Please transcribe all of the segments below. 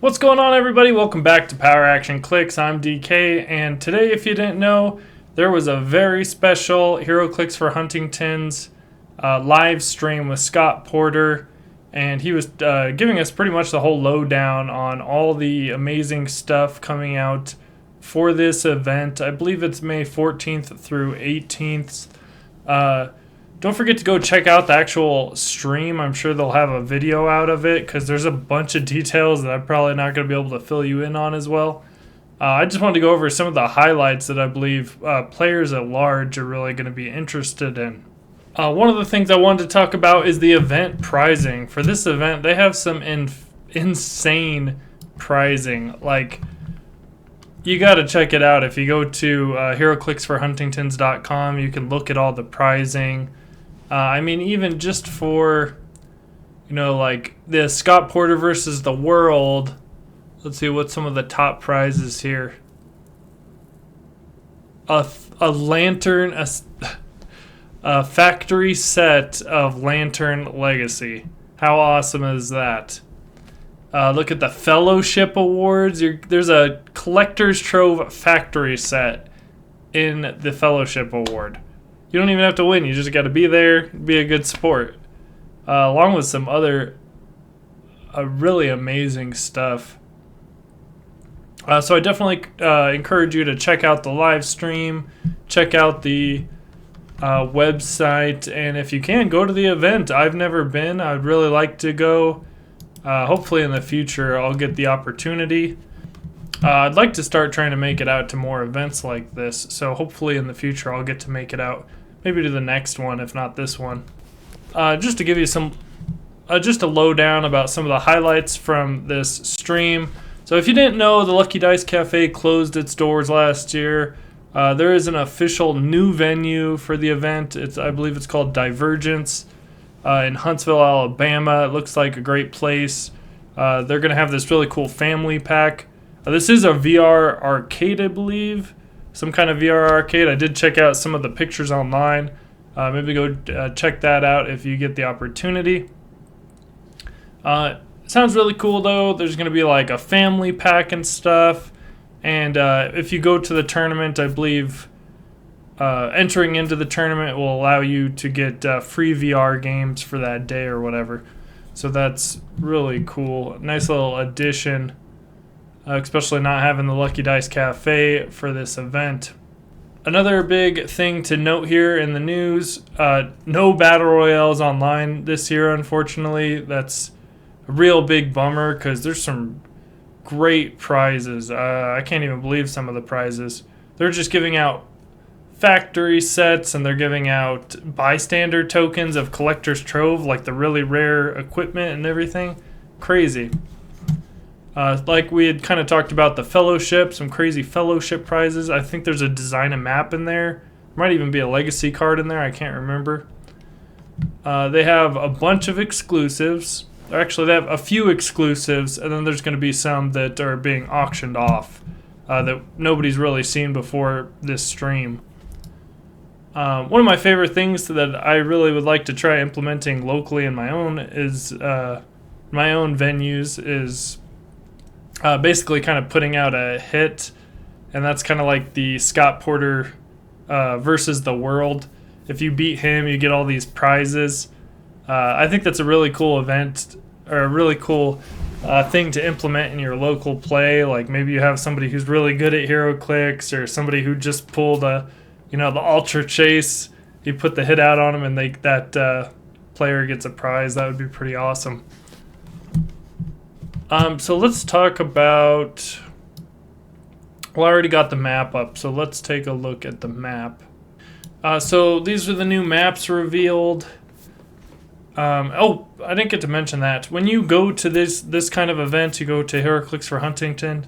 What's going on, everybody? Welcome back to Power Action Clix. I'm DK, and today, if you didn't know, there was a very special Heroclix for Huntington's live stream with Scott Porter, and he was giving us pretty much the whole lowdown on all the amazing stuff coming out for this event. I believe it's May 14th through 18th. Don't forget to go check out the actual stream. I'm sure they'll have a video out of it because there's a bunch of details that I'm probably not going to be able to fill you in on as well. I just wanted to go over some of the highlights that I believe players at large are really going to be interested in. One of the things I wanted to talk about is the event pricing. For this event, they have some insane pricing. Like, you got to check it out. If you go to heroclixforhuntingtons.com, you can look at all the pricing. I mean, even just for, like the Scott Porter versus the World. Let's see what some of the top prizes here. A lantern, a factory set of Lantern Legacy. How awesome is that? Look at the Fellowship Awards. There's a Collector's Trove factory set in the Fellowship Award. You don't even have to win. You just got to be there, be a good sport. Along with some other really amazing stuff. So I definitely encourage you to check out the live stream, check out the website, and if you can, go to the event. I've never been. I'd really like to go. Hopefully in the future I'll get the opportunity. I'd like to start trying to make it out to more events like this, so hopefully in the future I'll get to make it out. Maybe to the next one, if not this one. Just to give you some, just a lowdown about some of the highlights from this stream. So if you didn't know, the Lucky Dice Cafe closed its doors last year. There is an official new venue for the event. I believe it's called Divergence in Huntsville, Alabama. It looks like a great place. They're going to have this really cool family pack. This is a VR arcade, I believe. Some kind of VR arcade. I did check out some of the pictures online. Maybe go check that out if you get the opportunity. Sounds really cool though. There's going to be like a family pack and stuff. And if you go to the tournament, I believe entering into the tournament will allow you to get free VR games for that day or whatever. So that's really cool. Nice little addition. Especially not having the Lucky Dice Cafe for this event. Another big thing to note here in the news, no Battle Royales online this year, unfortunately. That's a real big bummer because there's some great prizes. I can't even believe some of the prizes. They're just giving out factory sets and they're giving out bystander tokens of Collector's Trove, like the really rare equipment and everything. Crazy. Like we had kind of talked about the Fellowship, some crazy Fellowship prizes. I think there's a design a map in there. There might even be a legacy card in there. I can't remember. They have a bunch of exclusives. Actually, they have a few exclusives, and then there's going to be some that are being auctioned off that nobody's really seen before this stream. One of my favorite things that I really would like to try implementing locally in my own venues is basically kind of putting out a hit, and that's kind of like the Scott Porter versus the World. If you beat him, you get all these prizes. I think that's a really cool event, or a really cool thing to implement in your local play. Like maybe you have somebody who's really good at Heroclix, or somebody who just pulled the Ultra Chase. You put the hit out on them, and that player gets a prize. That would be pretty awesome. So let's talk about, well, I already got the map up, so let's take a look at the map. So these are the new maps revealed. Oh, I didn't get to mention that. When you go to this kind of event, you go to Heroclix for Huntington,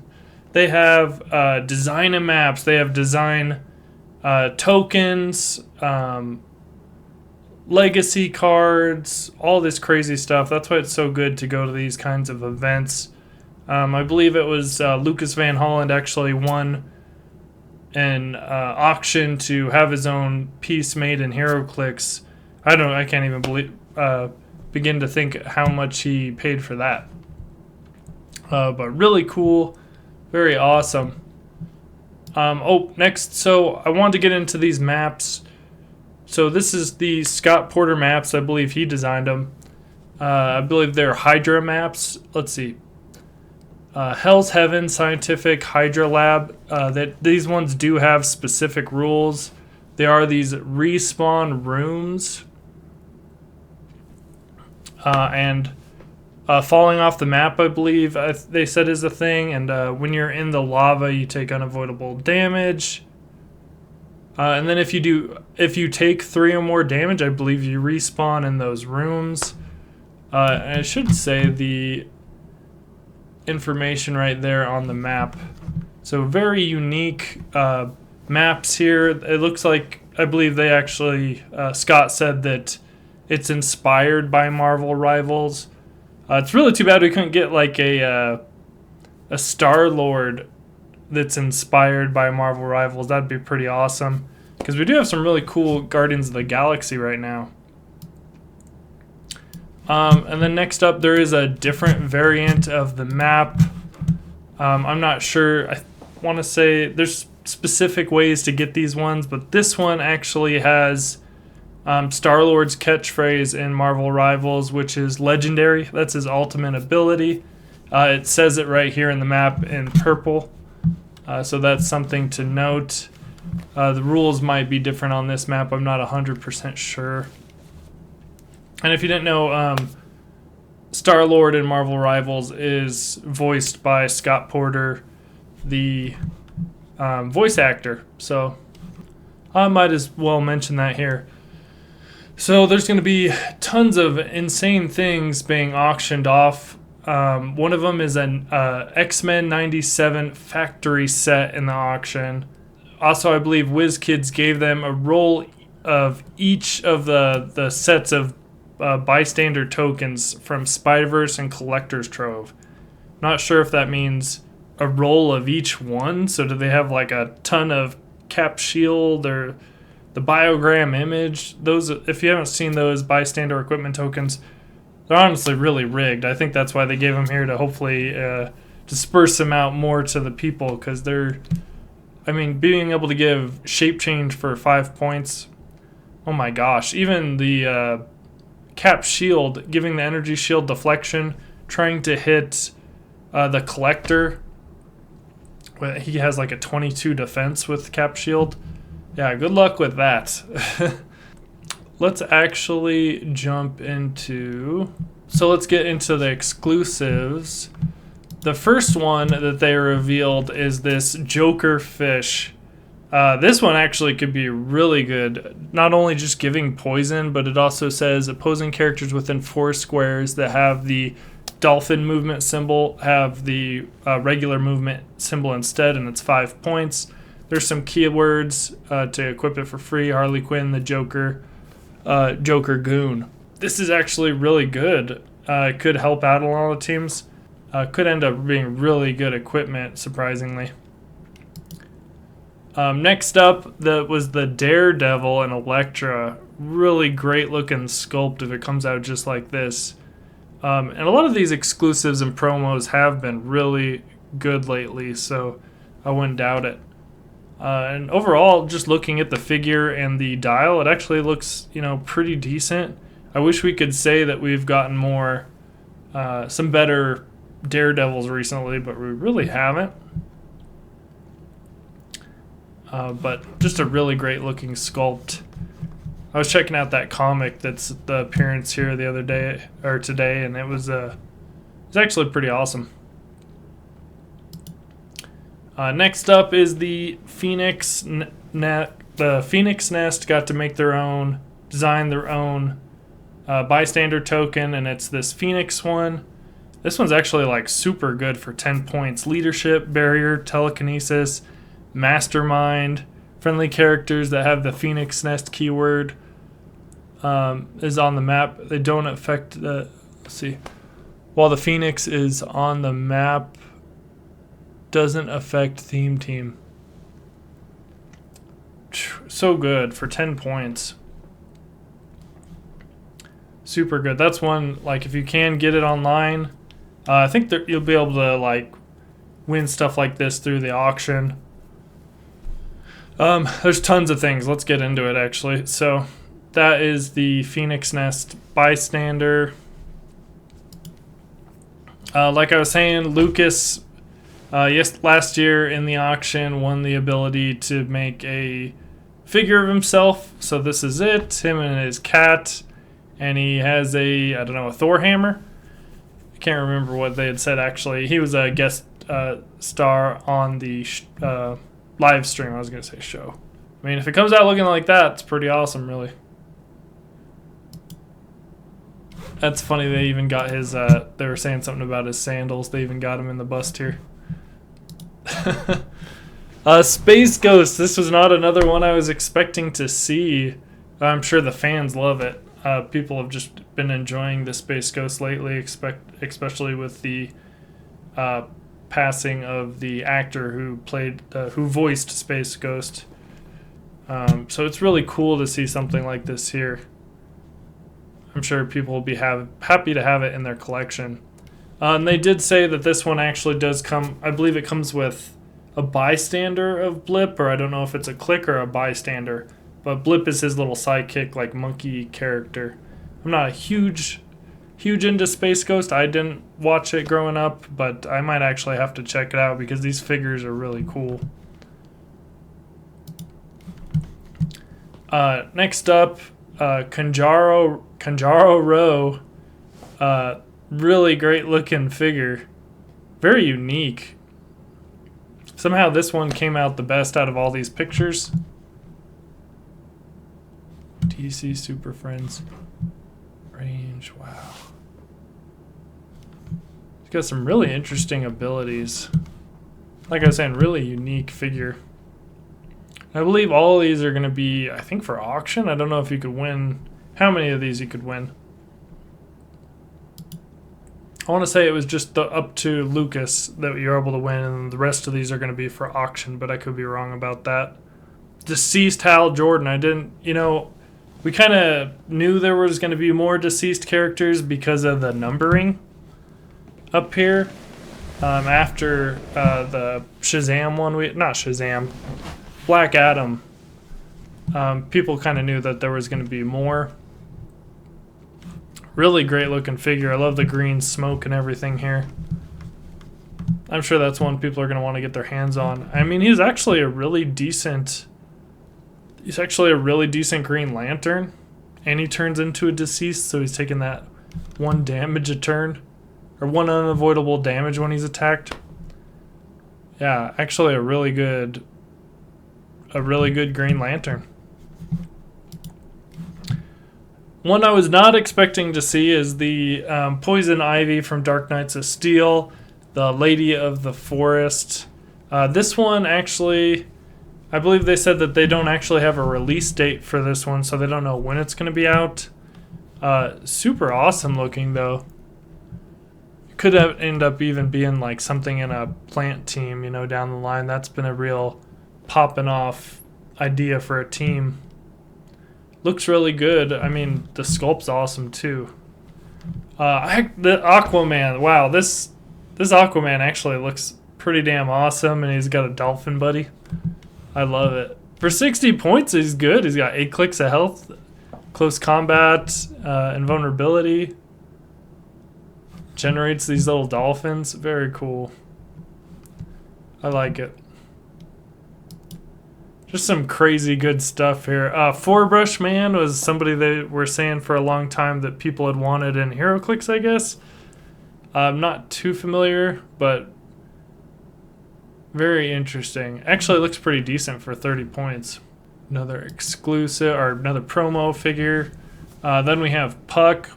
they have design and maps, they have design tokens, legacy cards, all this crazy stuff. That's why it's so good to go to these kinds of events. I believe it was Lucas Van Holland actually won an auction to have his own piece made in Heroclix. I can't even begin to think how much he paid for that. But really cool, very awesome. Next, so I wanted to get into these maps. So this is the Scott Porter maps. I believe he designed them. I believe they're Hydra maps. Let's see. Hell's Heaven Scientific Hydra Lab. These ones do have specific rules. They are these respawn rooms. And falling off the map, I believe they said is a thing. And when you're in the lava, you take unavoidable damage. And then if you take 3 or more damage, I believe you respawn in those rooms. And I should say the information right there on the map. So very unique maps here. It looks like, I believe they actually, Scott said that it's inspired by Marvel Rivals. It's really too bad we couldn't get like a Star-Lord that's inspired by Marvel Rivals. That'd be pretty awesome, because we do have some really cool Guardians of the Galaxy right now. And then next up, there is a different variant of the map. I'm not sure. I want to say there's specific ways to get these ones, but this one actually has Star-Lord's catchphrase in Marvel Rivals, which is legendary. That's his ultimate ability. It says it right here in the map in purple. So that's something to note. The rules might be different on this map. I'm not 100% sure. And if you didn't know, Star-Lord in Marvel Rivals is voiced by Scott Porter, the voice actor. So I might as well mention that here. So there's going to be tons of insane things being auctioned off. One of them is an X-Men 97 factory set in the auction. Also, I believe WizKids gave them a roll of each of the sets of bystander tokens from Spider-Verse and Collector's Trove. Not sure if that means a roll of each one. So do they have like a ton of Cap Shield or the Biogram Image? Those, if you haven't seen those bystander equipment tokens, they're honestly really rigged. I think that's why they gave them here, to hopefully disperse them out more to the people, because they're, I mean, being able to give shape change for 5 points, oh my gosh. Even the Cap Shield, giving the energy shield deflection, trying to hit the Collector. He has like a 22 defense with Cap Shield. Yeah, good luck with that. Let's actually jump into... So let's get into the exclusives. The first one that they revealed is this Joker fish. This one actually could be really good. Not only just giving poison, but it also says opposing characters within 4 squares that have the dolphin movement symbol have the regular movement symbol instead, and it's 5 points. There's some keywords to equip it for free. Harley Quinn, the Joker, Joker Goon. This is actually really good. It could help out a lot of teams. Could end up being really good equipment, surprisingly. Next up, that was the Daredevil and Elektra. Really great looking sculpt if it comes out just like this. And a lot of these exclusives and promos have been really good lately, so I wouldn't doubt it. And overall, just looking at the figure and the dial, it actually looks, pretty decent. I wish we could say that we've gotten more, some better Daredevils recently, but we really haven't. But just a really great looking sculpt. I was checking out that comic that's the appearance here the other day, or today, and it was actually pretty awesome. Next up is the Phoenix the Phoenix Nest got to make their own, design their own bystander token, and it's this Phoenix one. This one's actually like super good for 10 points. Leadership, Barrier, Telekinesis, Mastermind. Friendly characters that have the Phoenix Nest keyword is on the map. They don't affect the... Let's see. While the Phoenix is on the map, doesn't affect Theme Team. So good for 10 points. Super good. That's one, like, if you can get it online, I think you'll be able to like win stuff like this through the auction. There's tons of things. Let's get into it actually. So that is the Phoenix Nest Bystander. Like I was saying, Lucas, last year in the auction won the ability to make a figure of himself. So this is it, him and his cat, and he has a, I don't know, a Thor hammer. I can't remember what they had said actually. He was a guest star on the live stream. I was going to say show. I mean, if it comes out looking like that, it's pretty awesome, really. That's funny, they even got his, they were saying something about his sandals. They even got him in the bust here. Space Ghost. This was not another one I was expecting to see. I'm sure the fans love it. People have just been enjoying the Space Ghost lately, especially with the passing of the actor who voiced Space Ghost. So it's really cool to see something like this here. I'm sure people will be happy to have it in their collection. And they did say that this one actually does come, I believe it comes with a bystander of Blip, or I don't know if it's a Click or a bystander. But Blip is his little sidekick, like monkey character. I'm not a huge into Space Ghost. I didn't watch it growing up, but I might actually have to check it out because these figures are really cool. Next up, Kanjaro Row. Really great looking figure. Very unique. Somehow this one came out the best out of all these pictures. DC Super Friends. Range, wow. He's got some really interesting abilities. Like I was saying, really unique figure. I believe all of these are going to be, I think, for auction. I don't know if you could win, how many of these you could win. I want to say it was just up to Lucas that you're able to win, and the rest of these are going to be for auction, but I could be wrong about that. Deceased Hal Jordan. I didn't, we kind of knew there was going to be more deceased characters because of the numbering up here. After the Shazam one, not Shazam, Black Adam, people kind of knew that there was going to be more. Really great looking figure. I love the green smoke and everything here. I'm sure that's one people are going to want to get their hands on. I mean, he's actually a really decent Green Lantern. And he turns into a deceased, so he's taking that 1 damage a turn. Or 1 unavoidable damage when he's attacked. Yeah, actually a really good Green Lantern. One I was not expecting to see is the Poison Ivy from Dark Knights of Steel, the Lady of the Forest. This one actually, I believe they said that they don't actually have a release date for this one, so they don't know when it's going to be out. Super awesome looking though. It could end up even being like something in a plant team, down the line. That's been a real popping off idea for a team. Looks really good. I mean, the sculpt's awesome too. The Aquaman. Wow, this Aquaman actually looks pretty damn awesome, and he's got a dolphin buddy. I love it. For 60 points, he's good. He's got 8 clicks of health, close combat, invulnerability. Generates these little dolphins. Very cool. I like it. Just some crazy good stuff here. Four-Brush Man was somebody they were saying for a long time that people had wanted in Heroclix, I guess. I'm not too familiar, but very interesting. Actually, it looks pretty decent for 30 points. Another exclusive, or another promo figure. Then we have Puck.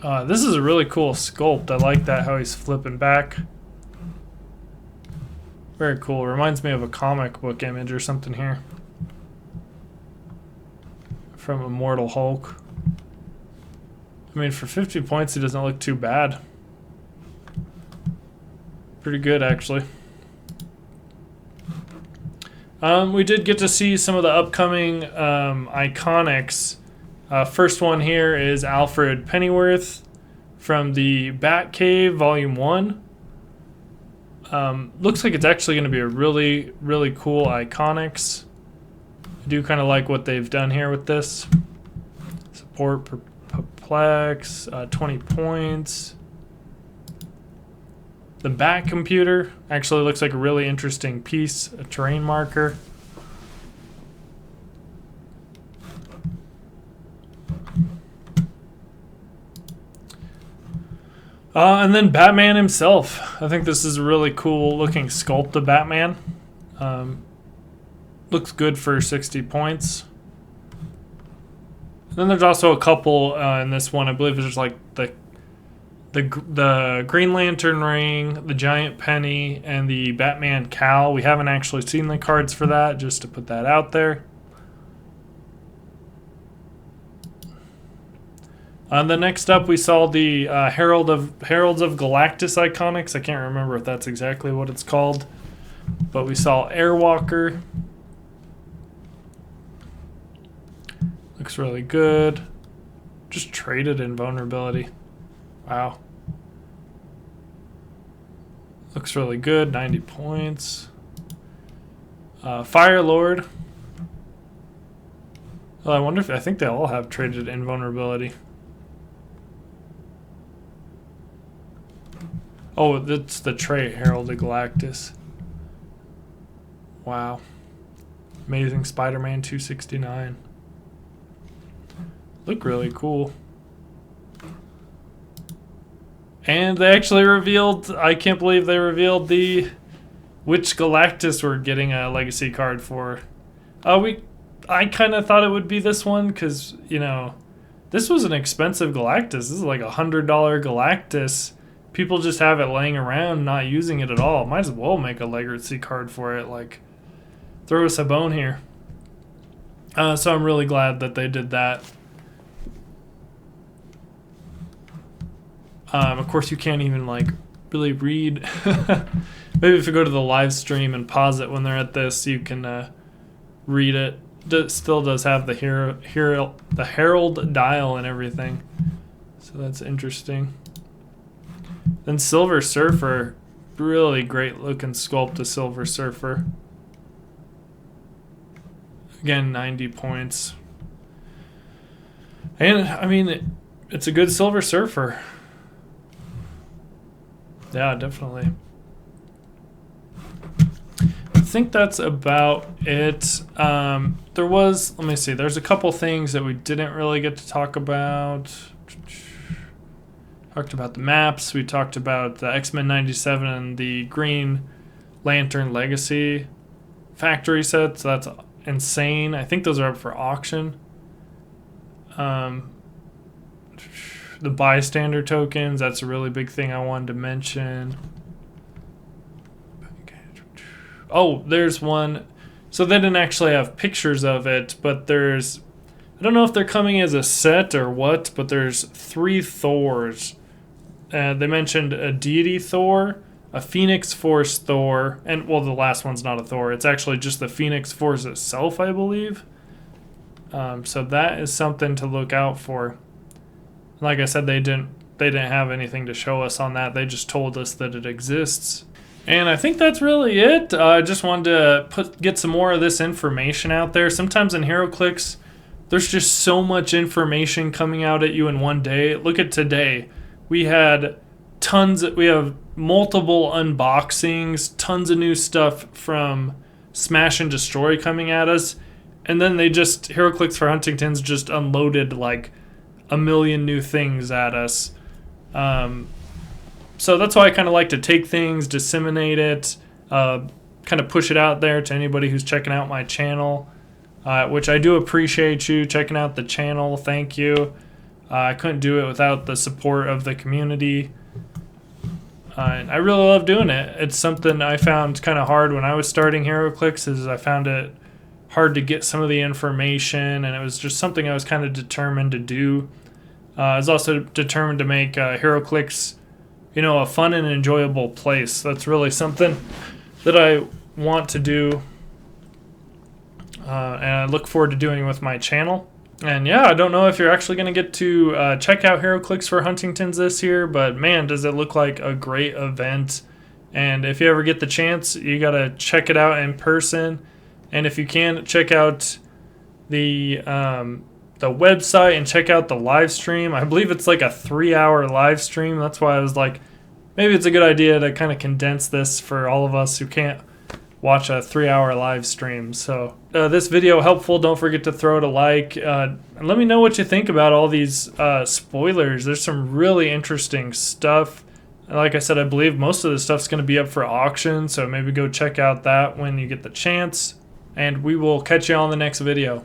This is a really cool sculpt. I like that, how he's flipping back. Very cool. Reminds me of a comic book image or something here. From Immortal Hulk. I mean, for 50 points, he doesn't look too bad. Pretty good, actually. We did get to see some of the upcoming Iconics. First one here is Alfred Pennyworth from the Batcave Volume 1. Looks like it's actually going to be a really, really cool Iconics. I do kind of like what they've done here with this. Support perplex, 20 points. The Bat Computer actually looks like a really interesting piece, a terrain marker. And then Batman himself. I think this is a really cool looking sculpt of Batman. Looks good for 60 points. And then there's also a couple in this one. I believe there's like the Green Lantern ring, the Giant Penny, and the Batman cowl. We haven't actually seen the cards for that, just to put that out there. Then next up, we saw the Heralds of Galactus Iconics. I can't remember if that's exactly what it's called, but we saw Airwalker. Looks really good. Just traded invulnerability. Wow. Looks really good. 90 points. Fire Lord. Well, I wonder if I think they all have traded invulnerability. Oh, that's the trait, Herald of Galactus. Wow. Amazing Spider-Man 269. Look really cool. And they actually revealed, I can't believe they revealed which Galactus we're getting a legacy card for. I kind of thought it would be this one because, you know, this was an expensive Galactus. This is like $100 Galactus. People just have it laying around, not using it at all. Might as well make a legacy card for it. Like, throw us a bone here. So I'm really glad that they did that. Of course, you can't even like really read. Maybe if you go to the live stream and pause it when they're at this, you can read it. It still does have the Herald dial and everything, so that's interesting. Then Silver Surfer, really great looking sculpt of Silver Surfer. Again, 90 points. And I mean, it's a good Silver Surfer. Yeah, definitely. I think that's about it. There was, let me see, there's a couple things that we didn't really get to talk about. Talked about the maps. We talked about the X-Men 97 and the Green Lantern Legacy factory sets. That's insane. I think those are up for auction. The bystander tokens, that's a really big thing I wanted to mention. Oh, there's one. So they didn't actually have pictures of it, but there's, I don't know if they're coming as a set or what, but there's 3 Thors. They mentioned a deity Thor, a Phoenix Force Thor, and, well, the last one's not a Thor. It's actually just the Phoenix Force itself, I believe. So that is something to look out for. Like I said, they didn't have anything to show us on that. They just told us that it exists. And I think that's really it. I just wanted to get some more of this information out there. Sometimes in Heroclix, there's just so much information coming out at you in one day. Look at today. We had we have multiple unboxings, tons of new stuff from Smash and Destroy coming at us. And then Heroclix for Huntington's just unloaded like a million new things at us. So that's why I kind of like to take things, disseminate it, kind of push it out there to anybody who's checking out my channel, which I do appreciate you checking out the channel. Thank you. I couldn't do it without the support of the community. And I really love doing it. It's something I found kind of hard when I was starting Heroclix, is I found it hard to get some of the information, and it was just something I was kind of determined to do. I was also determined to make Heroclix, you know, a fun and enjoyable place. That's really something that I want to do, and I look forward to doing with my channel. And yeah, I don't know if you're actually going to get to check out Heroclix for Huntington's this year, but man, does it look like a great event. And if you ever get the chance, you got to check it out in person. And if you can, check out the website and check out the live stream. I believe it's like a 3-hour live stream. That's why I was like, maybe it's a good idea to kind of condense this for all of us who can't watch a 3-hour live stream. So this video helpful. Don't forget to throw it a like. And let me know what you think about all these spoilers. There's some really interesting stuff. And like I said, I believe most of this stuff's going to be up for auction. So maybe go check out that when you get the chance. And we will catch you on the next video.